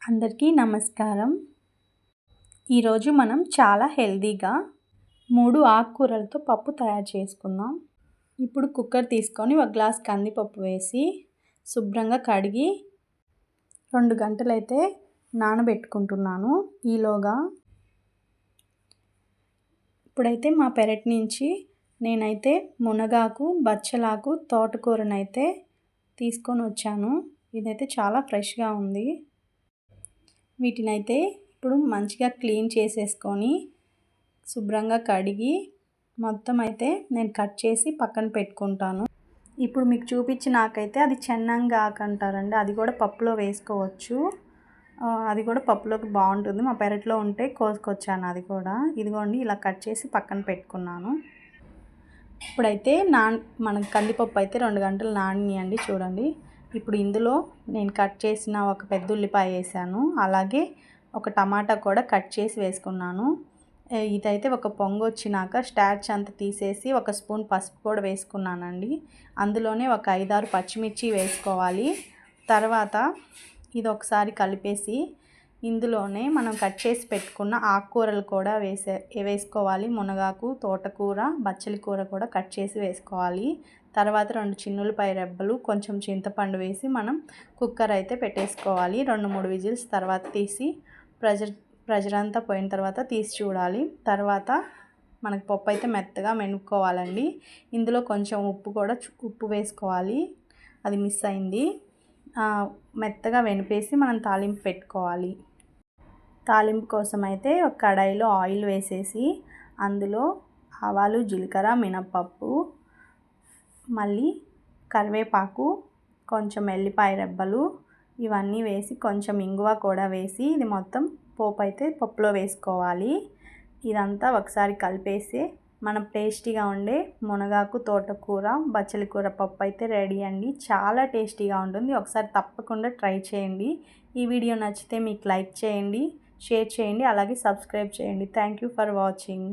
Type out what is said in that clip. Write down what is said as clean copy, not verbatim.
అందరికీ నమస్కారం. ఈరోజు మనం చాలా హెల్తీగా 3 ఆకుకూరలతో పప్పు తయారు చేసుకుందాం. ఇప్పుడు కుక్కర్ తీసుకొని ఒక గ్లాస్ కందిపప్పు వేసి శుభ్రంగా కడిగి 2 గంటలైతే నానబెట్టుకుంటున్నాను. ఈలోగా ఇప్పుడైతే మా పెరటి నుంచి నేనైతే మునగాకు, బచ్చలాకు, తోటకూరనైతే తీసుకొని వచ్చాను. ఇదైతే చాలా ఫ్రెష్గా ఉంది. వీటినైతే ఇప్పుడు మంచిగా క్లీన్ చేసేసుకొని శుభ్రంగా కడిగి మొత్తం అయితే నేను కట్ చేసి పక్కన పెట్టుకుంటాను. ఇప్పుడు మీకు చూపించినాకైతే అది చెన్నంగా అంటారండి, అది కూడా పప్పులో వేసుకోవచ్చు. అది కూడా పప్పులోకి బాగుంటుంది. మా పెరట్లో ఉంటే కోసుకొచ్చాను అది కూడా. ఇదిగోండి ఇలా కట్ చేసి పక్కన పెట్టుకున్నాను. ఇప్పుడైతే మన కందిపప్పు అయితే 2 గంటలు నానియండి. చూడండి, ఇప్పుడు ఇందులో నేను కట్ చేసిన ఒక పెద్ద ఉల్లిపాయ వేసాను, అలాగే ఒక టమాటా కూడా కట్ చేసి వేసుకున్నాను. ఇదైతే ఒక పొంగు వచ్చినాక స్టార్చ్ అంతా తీసేసి 1 స్పూన్ పసుపు కూడా వేసుకున్నానండి. అందులోనే ఒక 5-6 పచ్చిమిర్చి వేసుకోవాలి. తర్వాత ఇది ఒకసారి కలిపేసి ఇందులోనే మనం కట్ చేసి పెట్టుకున్న ఆకుకూరలు కూడా వేసుకోవాలి. మునగాకు, తోటకూర, బచ్చలి కూర కూడా కట్ చేసి వేసుకోవాలి. తర్వాత 2 చిన్నులపాయ రెబ్బలు, కొంచెం చింతపండు వేసి మనం కుక్కర్ అయితే పెట్టేసుకోవాలి. 2-3 విజిల్స్ తర్వాత తీసి ప్రెషర్ అంతా పోయిన తర్వాత తీసి చూడాలి. తర్వాత మనకు పప్పు అయితే మెత్తగా మెనుక్కోవాలండి. ఇందులో కొంచెం ఉప్పు వేసుకోవాలి, అది మిస్ అయింది. మెత్తగా వెనిపేసి మనం తాలింపు పెట్టుకోవాలి. తాలింపు కోసం అయితే ఒక కడాయిలో ఆయిల్ వేసేసి అందులో ఆవాలు, జీలకర్ర, మినప్పప్పు, మళ్ళీ కరివేపాకు, కొంచెం ఎల్లిపాయ రెబ్బలు ఇవన్నీ వేసి కొంచెం ఇంగువ కూడా వేసి ఇది మొత్తం పోపు అయితే పప్పులో వేసుకోవాలి. ఇదంతా ఒకసారి కలిపేసి మనం టేస్టీగా ఉండే మునగాకు, తోటకూర, బచ్చలి కూర పప్పు అయితే రెడీ అండి. చాలా టేస్టీగా ఉంటుంది. ఒకసారి తప్పకుండా ట్రై చేయండి. ఈ వీడియో నచ్చితే మీకు లైక్ చేయండి, షేర్ చేయండి, అలాగే సబ్స్క్రైబ్ చేయండి. Thank you for watching.